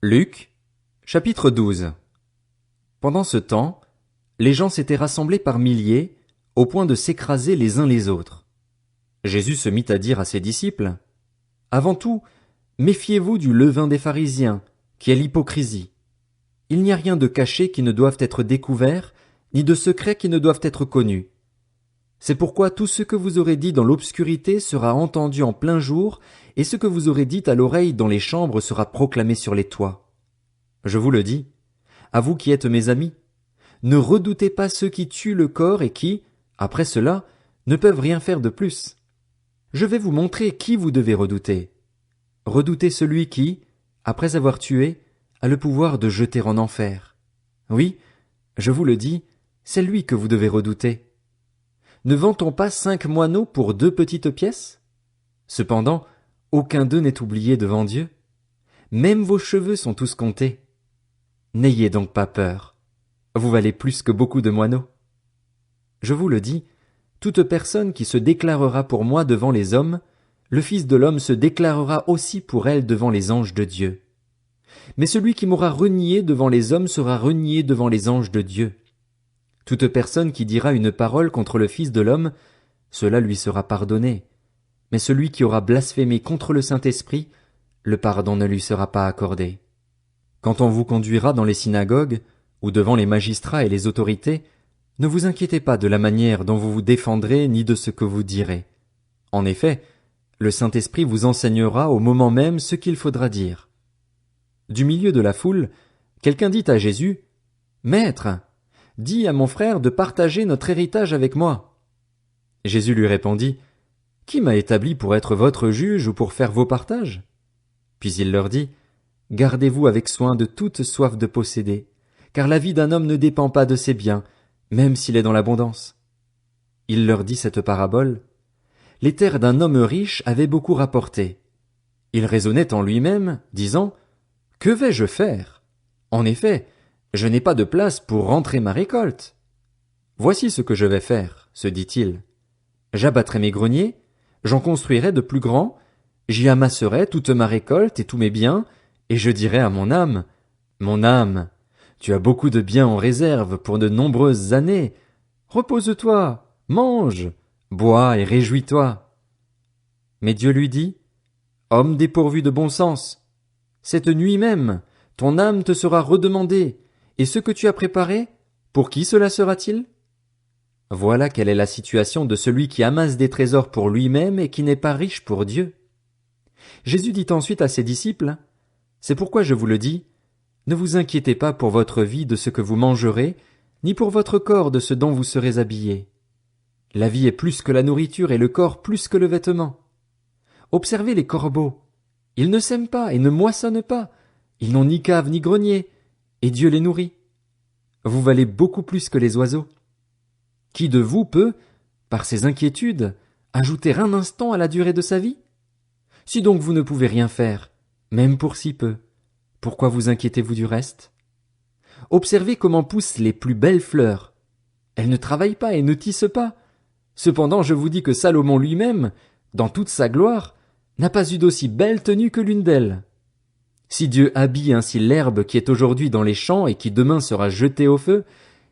Luc, chapitre 12. Pendant ce temps, les gens s'étaient rassemblés par milliers, au point de s'écraser les uns les autres. Jésus se mit à dire à ses disciples, « Avant tout, méfiez-vous du levain des pharisiens, qui est l'hypocrisie. Il n'y a rien de caché qui ne doive être découvert, ni de secret qui ne doivent être connus. C'est pourquoi tout ce que vous aurez dit dans l'obscurité sera entendu en plein jour, et ce que vous aurez dit à l'oreille dans les chambres sera proclamé sur les toits. Je vous le dis, à vous qui êtes mes amis, ne redoutez pas ceux qui tuent le corps et qui, après cela, ne peuvent rien faire de plus. Je vais vous montrer qui vous devez redouter. Redoutez celui qui, après avoir tué, a le pouvoir de jeter en enfer. Oui, je vous le dis, c'est lui que vous devez redouter. Ne vend-on pas 5 moineaux pour 2 petites pièces? Cependant, aucun d'eux n'est oublié devant Dieu. Même vos cheveux sont tous comptés. N'ayez donc pas peur. Vous valez plus que beaucoup de moineaux. Je vous le dis, toute personne qui se déclarera pour moi devant les hommes, le Fils de l'homme se déclarera aussi pour elle devant les anges de Dieu. Mais celui qui m'aura renié devant les hommes sera renié devant les anges de Dieu. Toute personne qui dira une parole contre le Fils de l'homme, cela lui sera pardonné. Mais celui qui aura blasphémé contre le Saint-Esprit, le pardon ne lui sera pas accordé. Quand on vous conduira dans les synagogues, ou devant les magistrats et les autorités, ne vous inquiétez pas de la manière dont vous vous défendrez ni de ce que vous direz. En effet, le Saint-Esprit vous enseignera au moment même ce qu'il faudra dire. Du milieu de la foule, quelqu'un dit à Jésus, « Maître, dis à mon frère de partager notre héritage avec moi. » Jésus lui répondit, « Qui m'a établi pour être votre juge ou pour faire vos partages? » Puis il leur dit, « Gardez-vous avec soin de toute soif de posséder, car la vie d'un homme ne dépend pas de ses biens, même s'il est dans l'abondance. » Il leur dit cette parabole. Les terres d'un homme riche avaient beaucoup rapporté. Il raisonnait en lui-même, disant, « Que vais-je faire? En effet, je n'ai pas de place pour rentrer ma récolte. Voici ce que je vais faire, se dit-il. J'abattrai mes greniers, j'en construirai de plus grands, j'y amasserai toute ma récolte et tous mes biens, et je dirai à mon âme, mon âme, tu as beaucoup de biens en réserve pour de nombreuses années. Repose-toi, mange, bois et réjouis-toi. Mais Dieu lui dit, homme dépourvu de bon sens, cette nuit même, ton âme te sera redemandée, et ce que tu as préparé, pour qui cela sera-t-il? Voilà quelle est la situation de celui qui amasse des trésors pour lui-même et qui n'est pas riche pour Dieu. Jésus dit ensuite à ses disciples, « C'est pourquoi je vous le dis, ne vous inquiétez pas pour votre vie de ce que vous mangerez, ni pour votre corps de ce dont vous serez habillés. La vie est plus que la nourriture et le corps plus que le vêtement. Observez les corbeaux. Ils ne sèment pas et ne moissonnent pas. Ils n'ont ni cave ni grenier, et Dieu les nourrit. Vous valez beaucoup plus que les oiseaux. Qui de vous peut, par ses inquiétudes, ajouter un instant à la durée de sa vie? Si donc vous ne pouvez rien faire, même pour si peu, pourquoi vous inquiétez-vous du reste? Observez comment poussent les plus belles fleurs. Elles ne travaillent pas et ne tissent pas. Cependant, je vous dis que Salomon lui-même, dans toute sa gloire, n'a pas eu d'aussi belle tenue que l'une d'elles. Si Dieu habille ainsi l'herbe qui est aujourd'hui dans les champs et qui demain sera jetée au feu,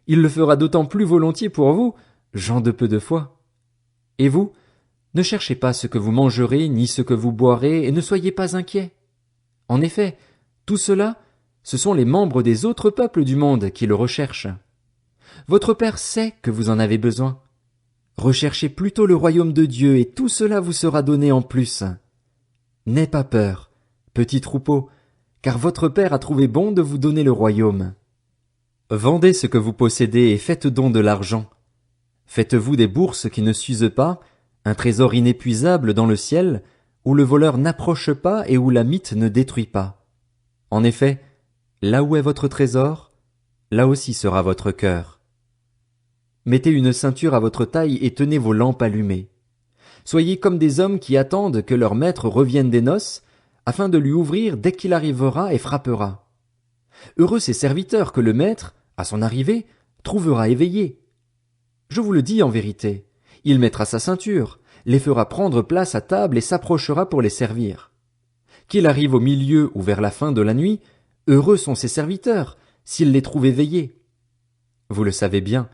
il le fera d'autant plus volontiers pour vous, gens de peu de foi. Et vous, ne cherchez pas ce que vous mangerez ni ce que vous boirez, et ne soyez pas inquiets. En effet, tout cela, ce sont les membres des autres peuples du monde qui le recherchent. Votre Père sait que vous en avez besoin. Recherchez plutôt le royaume de Dieu, et tout cela vous sera donné en plus. N'aie pas peur, petit troupeau, car votre Père a trouvé bon de vous donner le royaume. Vendez ce que vous possédez et faites don de l'argent. Faites-vous des bourses qui ne s'usent pas, un trésor inépuisable dans le ciel, où le voleur n'approche pas et où la mite ne détruit pas. En effet, là où est votre trésor, là aussi sera votre cœur. Mettez une ceinture à votre taille et tenez vos lampes allumées. Soyez comme des hommes qui attendent que leur maître revienne des noces, afin de lui ouvrir dès qu'il arrivera et frappera. Heureux ces serviteurs que le maître, à son arrivée, trouvera éveillés. Je vous le dis en vérité, il mettra sa ceinture, les fera prendre place à table et s'approchera pour les servir. Qu'il arrive au milieu ou vers la fin de la nuit, Heureux sont ses serviteurs, s'il les trouve éveillés. Vous le savez bien,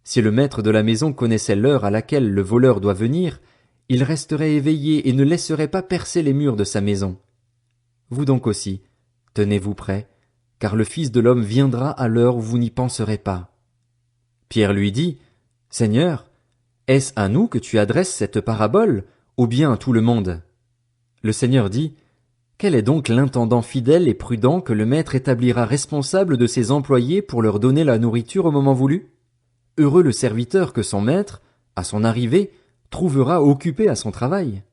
si le maître de la maison connaissait l'heure à laquelle le voleur doit venir, il resterait éveillé et ne laisserait pas percer les murs de sa maison. Vous donc aussi, tenez-vous prêts, car le Fils de l'homme viendra à l'heure où vous n'y penserez pas. Pierre lui dit, Seigneur, est-ce à nous que tu adresses cette parabole, ou bien à tout le monde? Le Seigneur dit, Quel est donc l'intendant fidèle et prudent que le maître établira responsable de ses employés pour leur donner la nourriture au moment voulu? Heureux le serviteur que son maître, à son arrivée, trouvera occupé à son travail.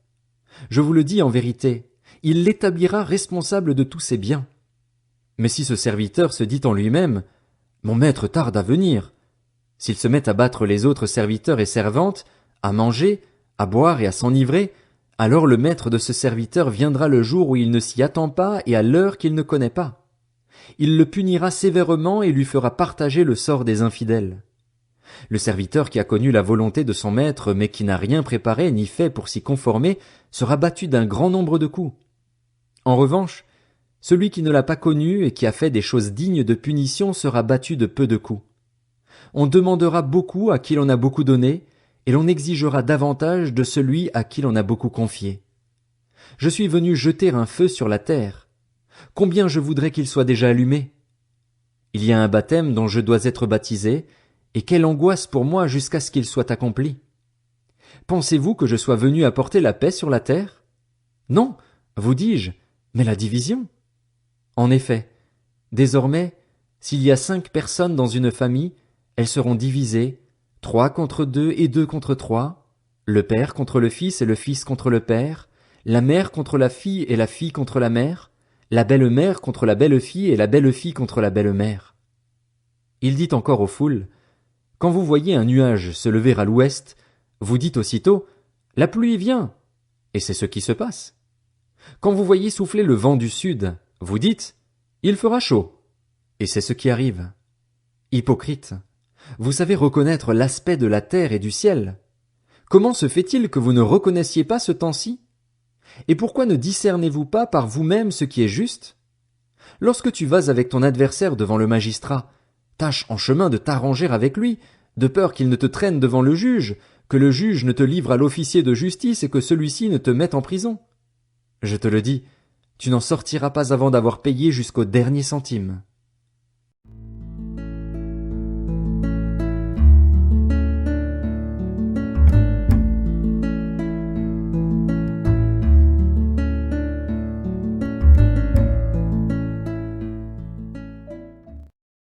Je vous le dis en vérité, il l'établira responsable de tous ses biens. Mais si ce serviteur se dit en lui-même, Mon maître tarde à venir, s'il se met à battre les autres serviteurs et servantes, à manger, à boire et à s'enivrer, alors le maître de ce serviteur viendra le jour où il ne s'y attend pas et à l'heure qu'il ne connaît pas. Il le punira sévèrement et lui fera partager le sort des infidèles. Le serviteur qui a connu la volonté de son maître mais qui n'a rien préparé ni fait pour s'y conformer sera battu d'un grand nombre de coups. En revanche, celui qui ne l'a pas connu et qui a fait des choses dignes de punition sera battu de peu de coups. On demandera beaucoup à qui l'on a beaucoup donné, et l'on exigera davantage de celui à qui l'on a beaucoup confié. Je suis venu jeter un feu sur la terre. Combien je voudrais qu'il soit déjà allumé? Il y a un baptême dont je dois être baptisé, et quelle angoisse pour moi jusqu'à ce qu'il soit accompli. Pensez-vous que je sois venu apporter la paix sur la terre? Non, vous dis-je, mais la division. En effet, désormais, s'il y a 5 personnes dans une famille, elles seront divisées, 3 contre 2 et 2 contre 3, le père contre le fils et le fils contre le père, la mère contre la fille et la fille contre la mère, la belle-mère contre la belle-fille et la belle-fille contre la belle-mère. Il dit encore aux foules, Quand vous voyez un nuage se lever à l'ouest, vous dites aussitôt, La pluie vient, et c'est ce qui se passe. Quand vous voyez souffler le vent du sud, vous dites, Il fera chaud, et c'est ce qui arrive. Hypocrite, vous savez reconnaître l'aspect de la terre et du ciel. Comment se fait-il que vous ne reconnaissiez pas ce temps-ci? Et pourquoi ne discernez-vous pas par vous-même ce qui est juste? Lorsque tu vas avec ton adversaire devant le magistrat, tâche en chemin de t'arranger avec lui, de peur qu'il ne te traîne devant le juge, que le juge ne te livre à l'officier de justice et que celui-ci ne te mette en prison. Je te le dis, tu n'en sortiras pas avant d'avoir payé jusqu'au dernier centime.